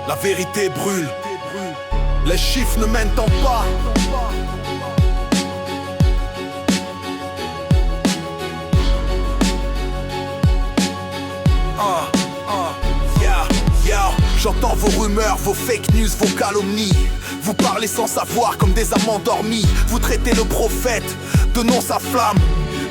La vérité brûle, les chiffres ne mènent en pas. J'entends vos rumeurs, vos fake news, vos calomnies. Vous parlez sans savoir comme des âmes endormies. Vous traitez le prophète de non sa flamme,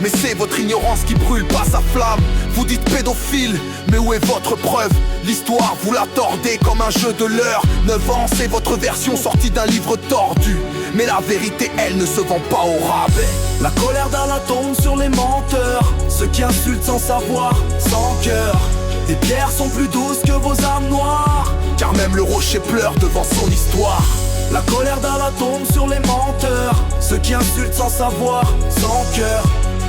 mais c'est votre ignorance qui brûle pas sa flamme. Vous dites pédophile, mais où est votre preuve? L'histoire vous la tordez comme un jeu de leurre. 9 ans c'est votre version sortie d'un livre tordu, mais la vérité elle ne se vend pas au rabais. La colère d'Allah tombe sur les menteurs, ceux qui insultent sans savoir, sans cœur. Tes pierres sont plus douces que vos âmes noires, car même le rocher pleure devant son histoire. La colère d'Allah tombe sur les menteurs, ceux qui insultent sans savoir, sans cœur.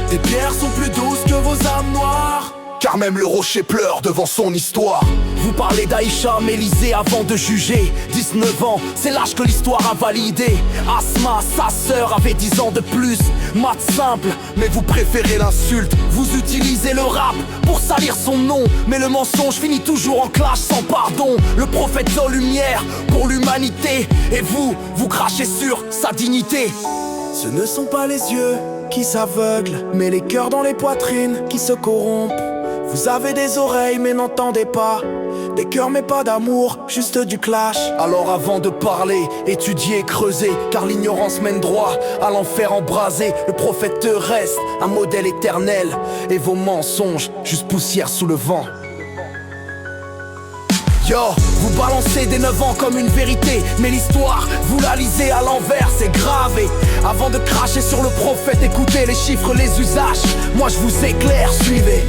Tes pierres sont plus douces que vos âmes noires, car même le rocher pleure devant son histoire. Vous parlez d'Aïcha, Mélisée avant de juger. 19 ans, c'est l'âge que l'histoire a validé. Asma, sa sœur, avait 10 ans de plus. Maths simple, mais vous préférez l'insulte. Vous utilisez le rap pour salir son nom, mais le mensonge finit toujours en clash sans pardon. Le prophète sans lumière pour l'humanité, et vous crachez sur sa dignité. Ce ne sont pas les yeux qui s'aveuglent, mais les cœurs dans les poitrines qui se corrompent. Vous avez des oreilles mais n'entendez pas, des cœurs mais pas d'amour, juste du clash. Alors avant de parler, étudiez, creusez, car l'ignorance mène droit à l'enfer embrasé. Le prophète te reste un modèle éternel, et vos mensonges juste poussière sous le vent. Yo, vous balancez des 9 ans comme une vérité, mais l'histoire, vous la lisez à l'envers, c'est gravé. Avant de cracher sur le prophète, écoutez les chiffres, les usages. Moi je vous éclaire, suivez.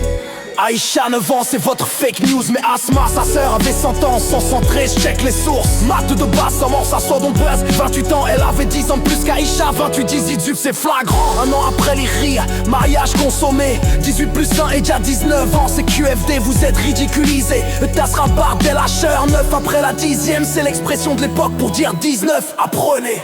Aïcha 9 ans c'est votre fake news, mais Asma sa sœur avait 100 ans. Sans centrer, check les sources. Maths de base, comment ça sort buzz. 28 ans, elle avait 10 ans de plus qu'Aïcha. 28, 18, c'est flagrant. Un an après les rires, mariage consommé. 18 plus 1 et déjà 19 ans, c'est QFD, vous êtes ridiculisés. Le tassera barre dès lâcheur. 9 après la 10e, c'est l'expression de l'époque pour dire 19, apprenez.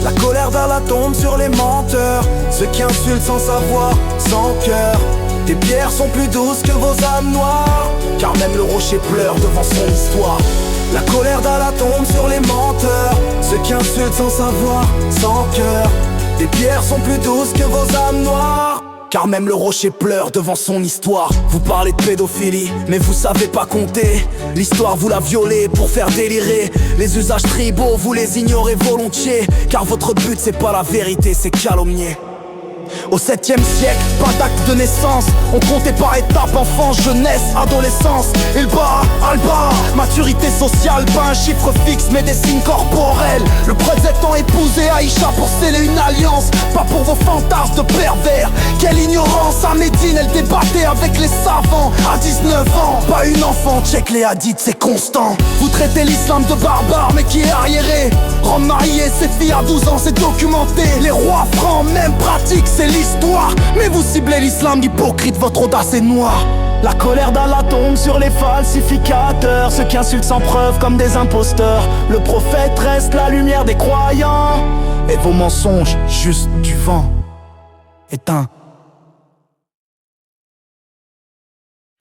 La colère d'Allah tombe sur les menteurs, ceux qui insultent sans savoir, sans cœur. Tes pierres sont plus douces que vos âmes noires, car même le rocher pleure devant son histoire. La colère d'Allah tombe sur les menteurs, ceux qui insultent sans savoir, sans cœur. Tes pierres sont plus douces que vos âmes noires, car même le rocher pleure devant son histoire. Vous parlez de pédophilie, mais vous savez pas compter. L'histoire vous la violez pour faire délirer. Les usages tribaux, vous les ignorez volontiers, car votre but c'est pas la vérité, c'est calomnier. Au 7e siècle, pas d'acte de naissance. On comptait par étapes, enfance, jeunesse, adolescence. Il bat, alba, maturité sociale. Pas un chiffre fixe, mais des signes corporels. Le président épousé Aïcha pour sceller une alliance, pas pour vos fantasmes de pervers. Quelle ignorance, à Médine, elle débattait avec les savants. À 19 ans, pas une enfant, check les hadiths, c'est constant. Vous traitez l'islam de barbare, mais qui est arriéré. Rome mariée, ses filles à 12 ans, c'est documenté. Les rois francs, même pratiques, c'est l'histoire, mais vous ciblez l'islam hypocrite, votre audace est noire. La colère d'Allah tombe sur les falsificateurs, ceux qui insultent sans preuve comme des imposteurs. Le prophète reste la lumière des croyants, et vos mensonges juste du vent éteint.